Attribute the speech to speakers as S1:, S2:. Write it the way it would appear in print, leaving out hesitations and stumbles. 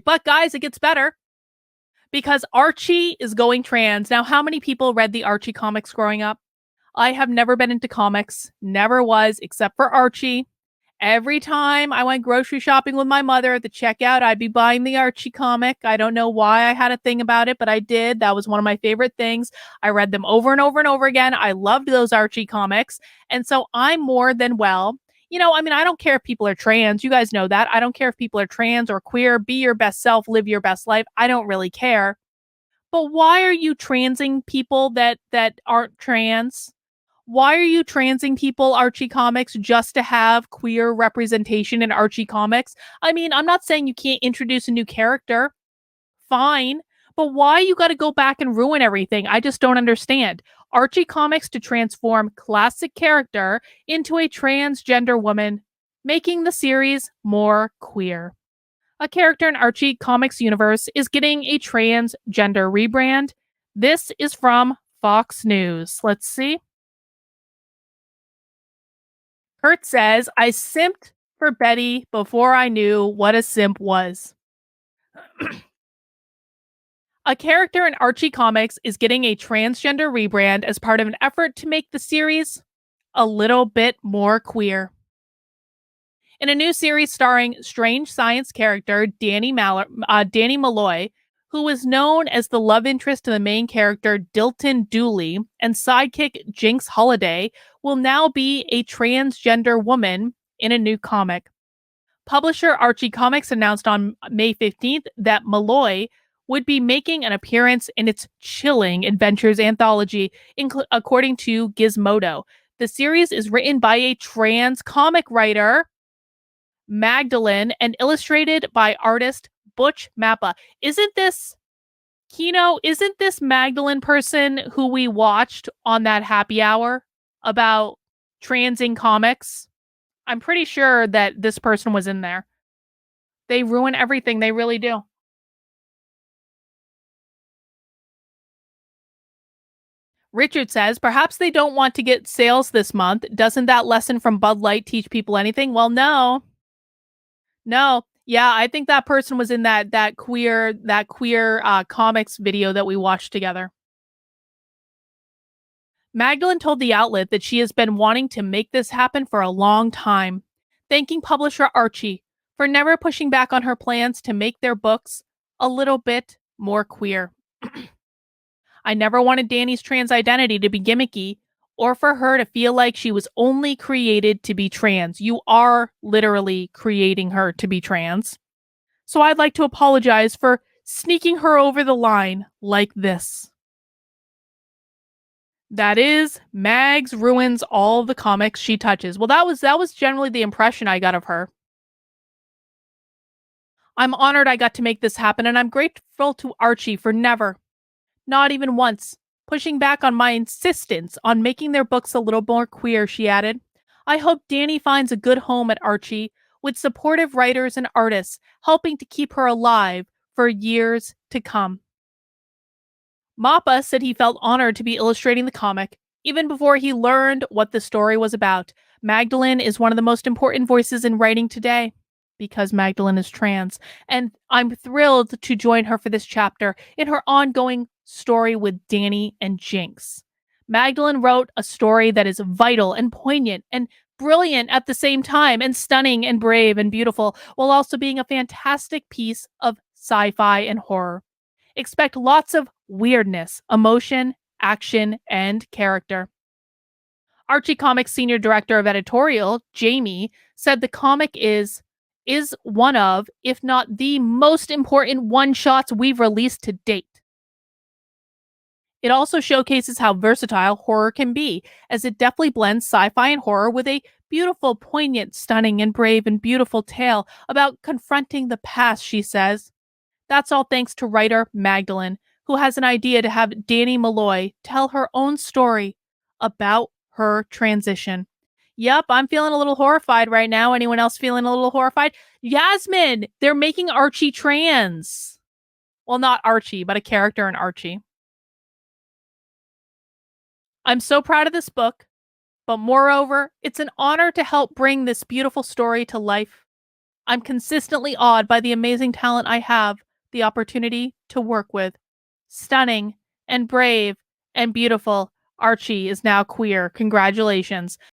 S1: But guys, it gets better because Archie is going trans. Now, how many people read the Archie comics growing up? I have never been into comics, never was, except for Archie. Every time I went grocery shopping with my mother at the checkout, I'd be buying the Archie comic. I don't know why I had a thing about it, but I did. That was one of my favorite things. I read them over and over and over again. I loved those Archie comics. And so I'm more than well. I mean, I don't care if people are trans. You guys know that. I don't care if people are trans or queer. Be your best self, live your best life. I don't really care. But why are you transing people that aren't trans? Why are you transing people, Archie Comics, just to have queer representation in Archie Comics? I mean, I'm not saying you can't introduce a new character. Fine. But why you got to go back and ruin everything? I just don't understand. Archie Comics to transform classic character into a transgender woman, making the series more queer. A character in Archie Comics universe is getting a transgender rebrand. This is from Fox News. Let's see. Kurt says, I simped for Betty before I knew what a simp was. A character in Archie Comics is getting a transgender rebrand as part of an effort to make the series a little bit more queer. In a new series starring strange science character Danny Malloy, who was known as the love interest to the main character Dilton Dooley, and sidekick Jinx Holiday, will now be a transgender woman in a new comic. Publisher Archie Comics announced on May 15th that Malloy would be making an appearance in its chilling adventures anthology, according to Gizmodo. The series is written by a trans comic writer, Magdalene, and illustrated by artist Butch Mappa. Isn't this Magdalene person who we watched on that happy hour about transing comics? I'm pretty sure that this person was in there. They ruin everything. They really do. Richard says, perhaps they don't want to get sales this month. Doesn't that lesson from Bud Light teach people anything? Well, no. No. Yeah, I think that person was in that queer comics video that we watched together. Magdalene told the outlet that she has been wanting to make this happen for a long time, thanking publisher Archie for never pushing back on her plans to make their books a little bit more queer. I never wanted Danny's trans identity to be gimmicky or for her to feel like she was only created to be trans. You are literally creating her to be trans. So I'd like to apologize for sneaking her over the line like this. That is, Mags ruins all the comics she touches. Well, that was generally the impression I got of her. I'm honored I got to make this happen, and I'm grateful to Archie for never, not even once, pushing back on my insistence on making their books a little more queer, she added. I hope Danny finds a good home at Archie, with supportive writers and artists helping to keep her alive for years to come. Mappa said he felt honored to be illustrating the comic, even before he learned what the story was about. Magdalene is one of the most important voices in writing today because Magdalene is trans, and I'm thrilled to join her for this chapter in her ongoing story with Danny and Jinx. Magdalene wrote a story that is vital and poignant and brilliant at the same time, and stunning and brave and beautiful, while also being a fantastic piece of sci-fi and horror. Expect lots of weirdness, emotion, action, and character. Archie Comics senior director of editorial, Jamie, said the comic is one of, if not the most important one-shots we've released to date. It also showcases how versatile horror can be, as it deftly blends sci-fi and horror with a beautiful, poignant, stunning, and brave and beautiful tale about confronting the past, she says. That's all thanks to writer Magdalene, who has an idea to have Danny Malloy tell her own story about her transition. Yep, I'm feeling a little horrified right now. Anyone else feeling a little horrified? Yasmin, they're making Archie trans. Well, not Archie, but a character in Archie. I'm so proud of this book, but moreover, it's an honor to help bring this beautiful story to life. I'm consistently awed by the amazing talent I have the opportunity to work with. Stunning and brave and beautiful, Archie is now queer. Congratulations.